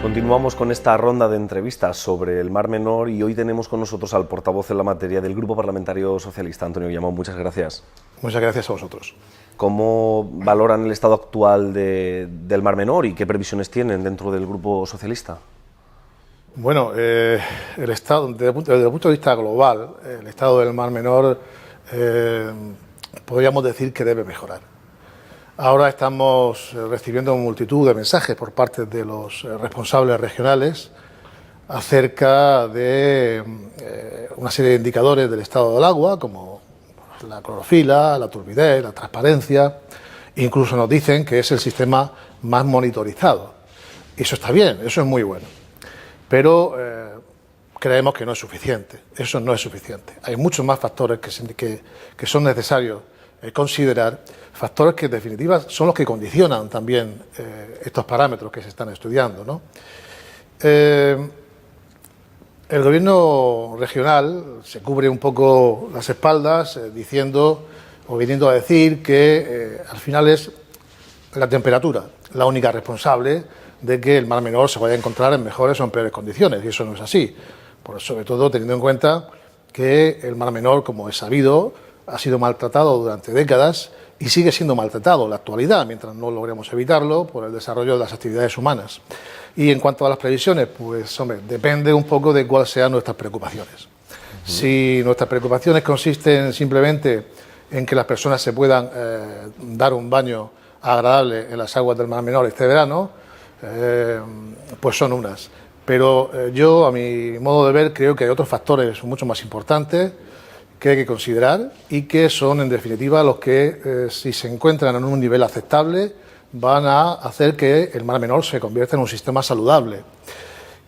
Continuamos con esta ronda de entrevistas sobre el Mar Menor y hoy tenemos con nosotros al portavoz en la materia del Grupo Parlamentario Socialista, Antonio Guillamón. Muchas gracias. Muchas gracias a vosotros. ¿Cómo valoran el estado actual del Mar Menor y qué previsiones tienen dentro del Grupo Socialista? Bueno, el estado, desde el punto de vista global, el estado del Mar Menor podríamos decir que debe mejorar. Ahora estamos recibiendo multitud de mensajes por parte de los responsables regionales acerca de una serie de indicadores del estado del agua, como la clorofila, la turbidez, la transparencia. Incluso nos dicen que es el sistema más monitorizado. Y eso está bien, eso es muy bueno. Pero creemos que no es suficiente. Eso no es suficiente. Hay muchos más factores que son necesarios considerar, factores que en definitiva son los que condicionan también estos parámetros que se están estudiando, ¿no? El gobierno regional se cubre un poco las espaldas diciendo o viniendo a decir que al final es la temperatura la única responsable de que el Mar Menor se vaya a encontrar en mejores o en peores condiciones, y eso no es así. Sobre todo teniendo en cuenta que el Mar Menor, como es sabido, ha sido maltratado durante décadas y sigue siendo maltratado en la actualidad, mientras no logremos evitarlo por el desarrollo de las actividades humanas. Y en cuanto a las previsiones, pues hombre, depende un poco de cuáles sean nuestras preocupaciones. Si nuestras preocupaciones consisten simplemente en que las personas se puedan dar un baño agradable en las aguas del Mar Menor este verano, pues son unas. Pero yo, a mi modo de ver, creo que hay otros factores mucho más importantes que hay que considerar y que son, en definitiva, los que, si se encuentran en un nivel aceptable, van a hacer que el Mar Menor se convierta en un sistema saludable.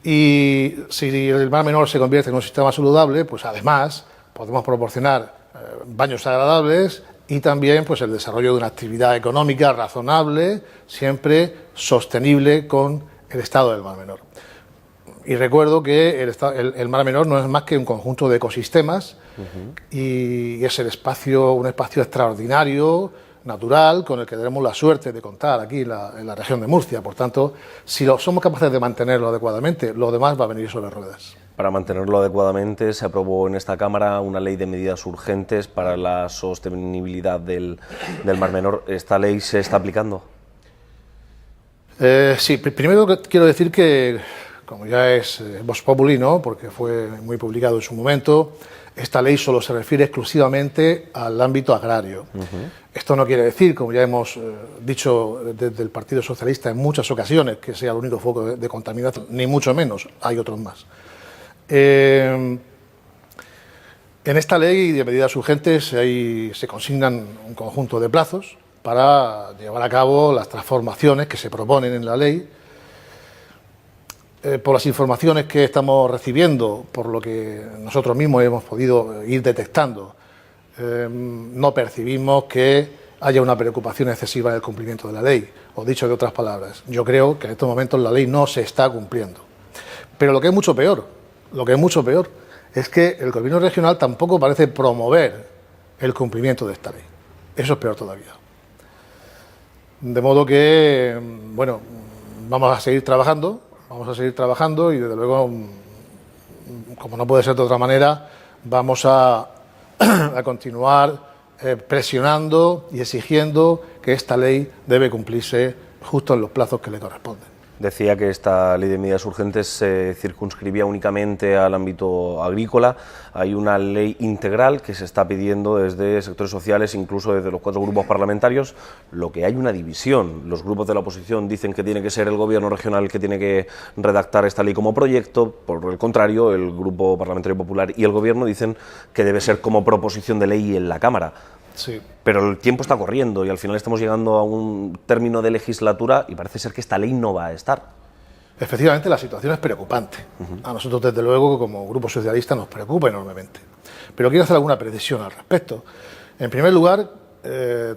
Y si el Mar Menor se convierte en un sistema saludable, pues además podemos proporcionar baños agradables y también pues, el desarrollo de una actividad económica razonable, siempre sostenible con el estado del Mar Menor. Y recuerdo que el Mar Menor no es más que un conjunto de ecosistemas y es un espacio extraordinario, natural, con el que tenemos la suerte de contar aquí en la región de Murcia. Por tanto, si somos capaces de mantenerlo adecuadamente, lo demás va a venir sobre ruedas. Para mantenerlo adecuadamente se aprobó en esta Cámara una ley de medidas urgentes para la sostenibilidad del Mar Menor. ¿Esta ley se está aplicando? Sí, primero quiero decir que, como ya es Vox Populi, ¿no?, porque fue muy publicado en su momento, esta ley solo se refiere exclusivamente al ámbito agrario. Esto no quiere decir, como ya hemos dicho desde el Partido Socialista en muchas ocasiones, que sea el único foco de contaminación, ni mucho menos, hay otros más. En esta ley de medidas urgentes se consignan un conjunto de plazos para llevar a cabo las transformaciones que se proponen en la ley. Por las informaciones que estamos recibiendo, por lo que nosotros mismos hemos podido ir detectando, no percibimos que haya una preocupación excesiva en el cumplimiento de la ley. O dicho de otras palabras, yo creo que en estos momentos la ley no se está cumpliendo. Pero lo que es mucho peor, es que el gobierno regional tampoco parece promover el cumplimiento de esta ley. Eso es peor todavía. De modo que, bueno, vamos a seguir trabajando y desde luego, como no puede ser de otra manera, vamos a continuar presionando y exigiendo que esta ley debe cumplirse justo en los plazos que le corresponden. Decía que esta ley de medidas urgentes se circunscribía únicamente al ámbito agrícola. Hay una ley integral que se está pidiendo desde sectores sociales, incluso desde los 4 grupos parlamentarios, lo que hay una división. Los grupos de la oposición dicen que tiene que ser el gobierno regional el que tiene que redactar esta ley como proyecto, por el contrario, el Grupo Parlamentario Popular y el gobierno dicen que debe ser como proposición de ley en la Cámara. Sí. Pero el tiempo está corriendo y al final estamos llegando a un término de legislatura y parece ser que esta ley no va a estar. Efectivamente, la situación es preocupante. A nosotros, desde luego, como Grupo Socialista, nos preocupa enormemente. Pero quiero hacer alguna precisión al respecto. En primer lugar,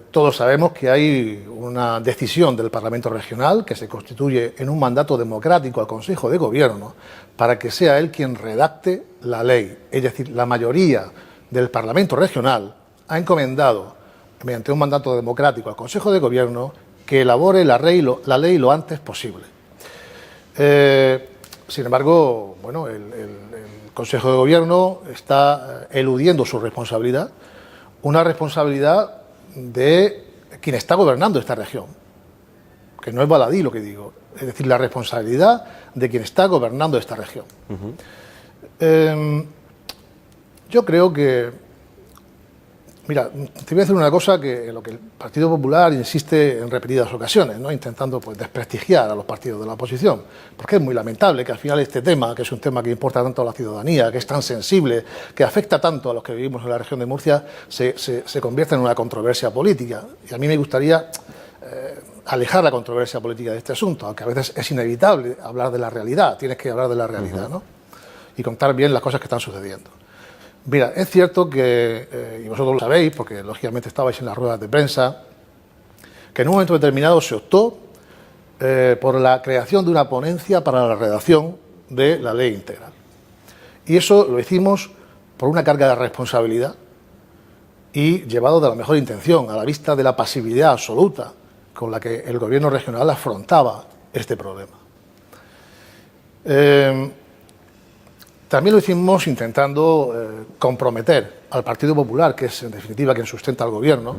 todos sabemos que hay una decisión del Parlamento Regional que se constituye en un mandato democrático al Consejo de Gobierno para que sea él quien redacte la ley. Es decir, la mayoría del Parlamento Regional ha encomendado, mediante un mandato democrático al Consejo de Gobierno, que elabore la ley lo antes posible. Sin embargo, bueno, el Consejo de Gobierno está eludiendo su responsabilidad, una responsabilidad de quien está gobernando esta región, que no es baladí lo que digo, es decir, la responsabilidad de quien está gobernando esta región. Yo creo que, mira, te voy a decir una cosa que en lo que el Partido Popular insiste en repetidas ocasiones, ¿no? Intentando pues desprestigiar a los partidos de la oposición, porque es muy lamentable que al final este tema, que es un tema que importa tanto a la ciudadanía, que es tan sensible, que afecta tanto a los que vivimos en la región de Murcia, se convierta en una controversia política. Y a mí me gustaría alejar la controversia política de este asunto, aunque a veces es inevitable hablar de la realidad, tienes que hablar de la realidad, ¿no? Y contar bien las cosas que están sucediendo. Mira, es cierto que, y vosotros lo sabéis, porque lógicamente estabais en las ruedas de prensa, que en un momento determinado se optó por la creación de una ponencia para la redacción de la ley integral. Y eso lo hicimos por una carga de responsabilidad y llevado de la mejor intención, a la vista de la pasividad absoluta con la que el gobierno regional afrontaba este problema. También lo hicimos intentando comprometer al Partido Popular, que es en definitiva quien sustenta al gobierno,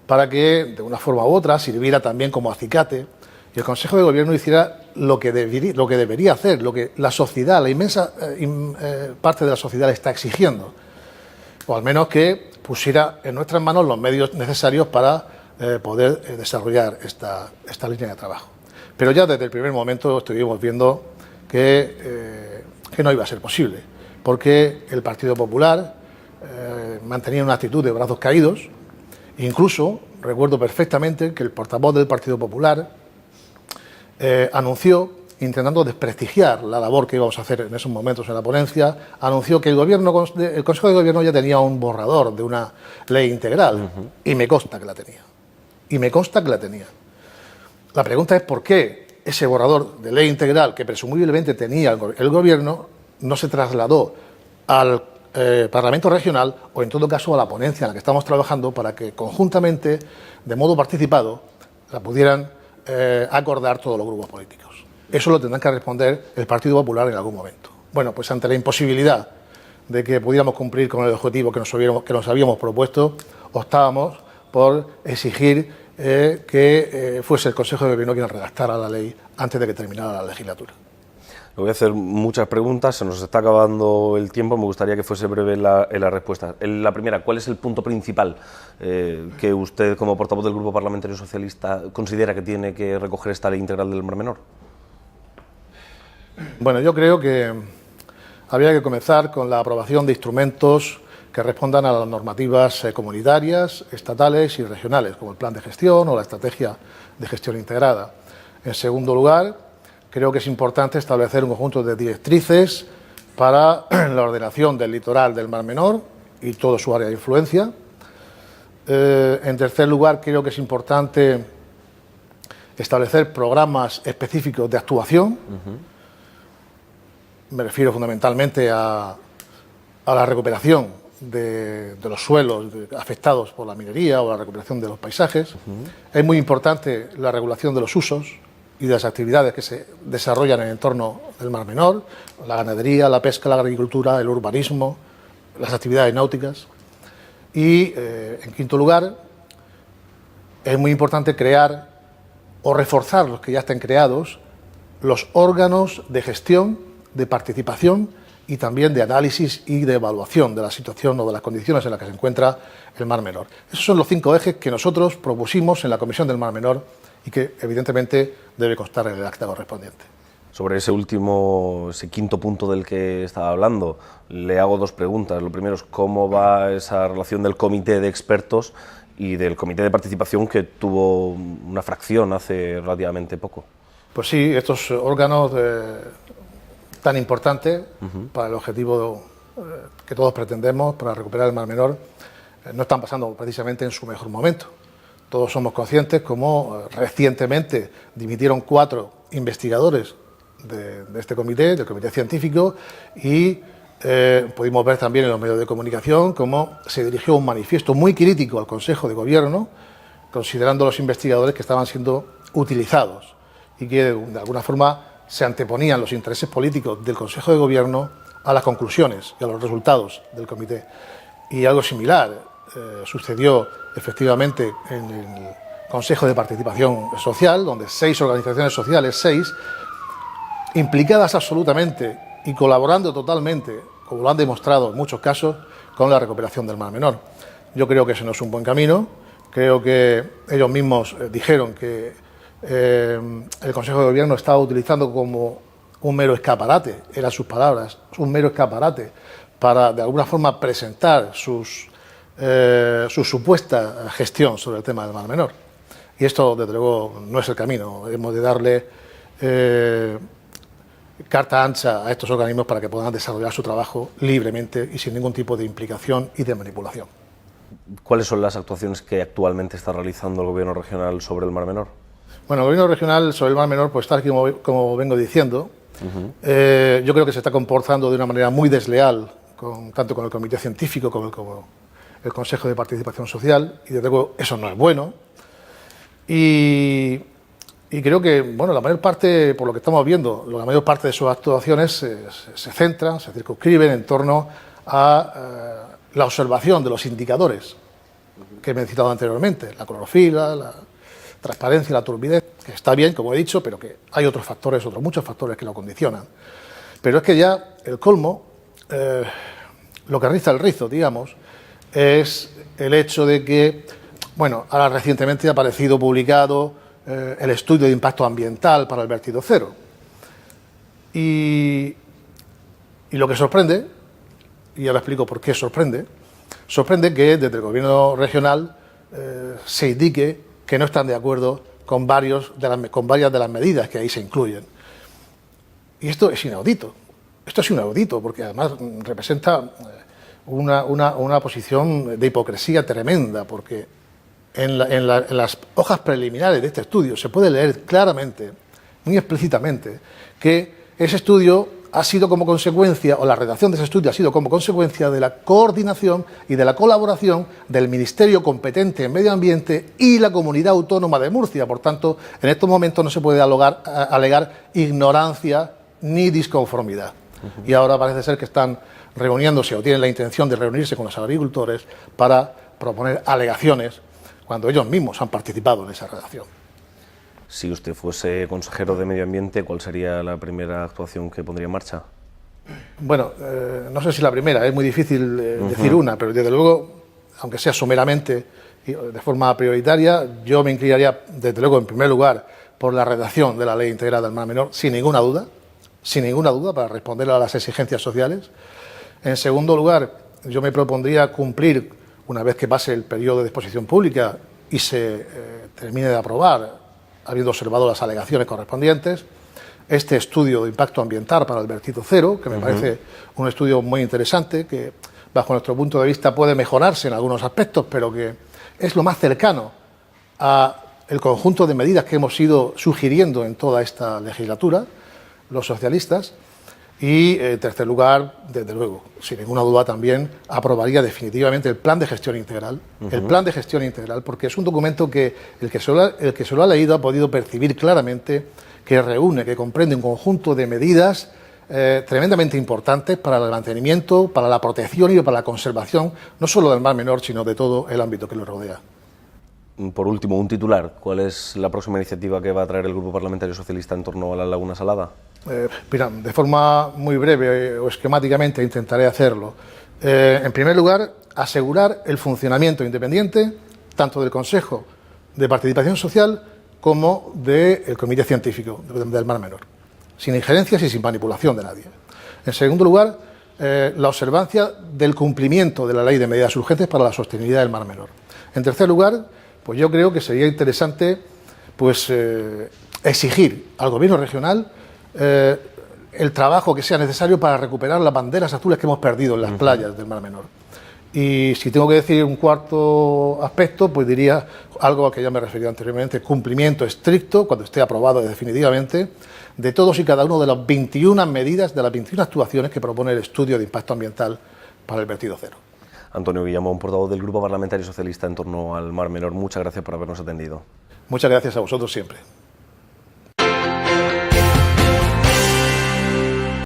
para que de una forma u otra sirviera también como acicate y el Consejo de Gobierno hiciera lo que debería hacer, lo que la sociedad, la inmensa parte de la sociedad le está exigiendo, o al menos que pusiera en nuestras manos los medios necesarios para poder desarrollar esta línea de trabajo. Pero ya desde el primer momento estuvimos viendo que no iba a ser posible, porque el Partido Popular mantenía una actitud de brazos caídos. Incluso recuerdo perfectamente que el portavoz del Partido Popular anunció, intentando desprestigiar la labor que íbamos a hacer en esos momentos en la ponencia, anunció que el Consejo de Gobierno ya tenía un borrador de una ley integral, y me consta que la tenía. La pregunta es por qué ese borrador de ley integral que presumiblemente tenía el Gobierno no se trasladó al Parlamento Regional o en todo caso a la ponencia en la que estamos trabajando para que conjuntamente, de modo participado, la pudieran acordar todos los grupos políticos. Eso lo tendrán que responder el Partido Popular en algún momento. Bueno, pues ante la imposibilidad de que pudiéramos cumplir con el objetivo que nos habíamos propuesto, optábamos por exigir que fuese el Consejo de Gobierno quien redactara la ley antes de que terminara la legislatura. Le voy a hacer muchas preguntas, se nos está acabando el tiempo, me gustaría que fuese breve en la respuesta. La primera, ¿cuál es el punto principal que usted, como portavoz del Grupo Parlamentario Socialista, considera que tiene que recoger esta ley integral del Mar Menor? Bueno, yo creo que habría que comenzar con la aprobación de instrumentos que respondan a las normativas comunitarias, estatales y regionales, como el Plan de Gestión o la Estrategia de Gestión Integrada. En segundo lugar, creo que es importante establecer un conjunto de directrices para la ordenación del litoral del Mar Menor y todo su área de influencia. En tercer lugar, creo que es importante establecer programas específicos de actuación. Me refiero fundamentalmente a la recuperación de los suelos afectados por la minería o la recuperación de los paisajes. Es muy importante la regulación de los usos y de las actividades que se desarrollan en el entorno del Mar Menor, la ganadería, la pesca, la agricultura, el urbanismo, las actividades náuticas. Y, en quinto lugar, es muy importante crear o reforzar los que ya estén creados, los órganos de gestión, de participación y también de análisis y de evaluación de la situación o de las condiciones en las que se encuentra el Mar Menor. Esos son los 5 ejes que nosotros propusimos en la Comisión del Mar Menor y que evidentemente debe constar en el acta correspondiente. Sobre ese quinto punto del que estaba hablando, le hago 2 preguntas. Lo primero es cómo va esa relación del comité de expertos y del comité de participación que tuvo una fracción hace relativamente poco. Pues sí, estos órganos tan importantes para el objetivo que todos pretendemos, para recuperar el Mar Menor, no están pasando precisamente en su mejor momento. Todos somos conscientes como recientemente dimitieron 4 investigadores de este comité, del comité científico, y pudimos ver también en los medios de comunicación cómo se dirigió un manifiesto muy crítico al Consejo de Gobierno, considerando los investigadores que estaban siendo utilizados y que de alguna forma se anteponían los intereses políticos del Consejo de Gobierno a las conclusiones y a los resultados del comité. Y algo similar sucedió efectivamente en el Consejo de Participación Social, donde 6 organizaciones sociales, 6, implicadas absolutamente y colaborando totalmente, como lo han demostrado en muchos casos, con la recuperación del Mar Menor. Yo creo que ese no es un buen camino. Creo que ellos mismos dijeron que el Consejo de Gobierno estaba utilizando como un mero escaparate, eran sus palabras, un mero escaparate para de alguna forma presentar su supuesta gestión sobre el tema del Mar Menor. Y esto, desde luego, no es el camino. Hemos de darle carta ancha a estos organismos para que puedan desarrollar su trabajo libremente y sin ningún tipo de implicación y de manipulación. ¿Cuáles son las actuaciones que actualmente está realizando el Gobierno regional sobre el Mar Menor? Bueno, el Gobierno regional sobre el Mar Menor, pues tal como vengo diciendo, yo creo que se está comportando de una manera muy desleal, tanto con el Comité Científico como el Consejo de Participación Social, y desde luego eso no es bueno. Y creo que, bueno, la mayor parte, por lo que estamos viendo, la mayor parte de sus actuaciones se centran, se circunscriben en torno a la observación de los indicadores que he citado anteriormente, la clorofila, la transparencia, la turbidez, que está bien, como he dicho, pero que hay otros factores, muchos factores que lo condicionan. Pero es que ya el colmo, lo que riza el rizo, digamos, es el hecho de que, bueno, ahora recientemente ha aparecido publicado el estudio de impacto ambiental para el vertido cero. Y lo que sorprende, y ahora explico por qué sorprende que desde el Gobierno regional se indique que no están de acuerdo con varias de las medidas que ahí se incluyen. Y esto es inaudito. Esto es inaudito porque además representa una posición de hipocresía tremenda, porque en las hojas preliminares de este estudio se puede leer claramente, muy explícitamente, que ese estudio ha sido como consecuencia, o la redacción de ese estudio ha sido como consecuencia de la coordinación y de la colaboración del Ministerio competente en Medio Ambiente y la Comunidad Autónoma de Murcia. Por tanto, en estos momentos no se puede alegar ignorancia ni disconformidad. Y ahora parece ser que están reuniéndose o tienen la intención de reunirse con los agricultores para proponer alegaciones cuando ellos mismos han participado en esa redacción. Si usted fuese consejero de Medio Ambiente, ¿cuál sería la primera actuación que pondría en marcha? Bueno, no sé si la primera, es muy difícil decir una, pero desde luego, aunque sea someramente y de forma prioritaria, yo me inclinaría, desde luego, en primer lugar, por la redacción de la Ley Integral del Mar Menor, sin ninguna duda, para responder a las exigencias sociales. En segundo lugar, yo me propondría cumplir, una vez que pase el periodo de exposición pública y se termine de aprobar, habiendo observado las alegaciones correspondientes, este estudio de impacto ambiental para el vertido cero, que me parece un estudio muy interesante, que bajo nuestro punto de vista puede mejorarse en algunos aspectos, pero que es lo más cercano a el conjunto de medidas que hemos ido sugiriendo en toda esta legislatura, los socialistas. Y, en tercer lugar, desde luego, sin ninguna duda también, aprobaría definitivamente el Plan de Gestión Integral. El Plan de Gestión Integral, porque es un documento que el que se lo ha leído ha podido percibir claramente que reúne, que comprende un conjunto de medidas tremendamente importantes para el mantenimiento, para la protección y para la conservación, no solo del Mar Menor, sino de todo el ámbito que lo rodea. Por último, un titular. ¿Cuál es la próxima iniciativa que va a traer el Grupo Parlamentario Socialista en torno a la Laguna Salada? Mira, de forma muy breve o esquemáticamente intentaré hacerlo. En primer lugar, asegurar el funcionamiento independiente tanto del Consejo de Participación Social como del Comité Científico del Mar Menor, sin injerencias y sin manipulación de nadie. En segundo lugar, la observancia del cumplimiento de la Ley de Medidas Urgentes para la Sostenibilidad del Mar Menor. En tercer lugar, pues yo creo que sería interesante exigir al Gobierno regional el trabajo que sea necesario para recuperar las banderas azules que hemos perdido en las playas del Mar Menor. Y si tengo que decir un cuarto aspecto, pues diría algo al que ya me he referido anteriormente: cumplimiento estricto, cuando esté aprobado definitivamente, de todos y cada uno de las 21 medidas, de las 21 actuaciones que propone el estudio de impacto ambiental para el vertido cero. Antonio Guillamón, portavoz del Grupo Parlamentario Socialista en torno al Mar Menor, muchas gracias por habernos atendido. Muchas gracias a vosotros siempre.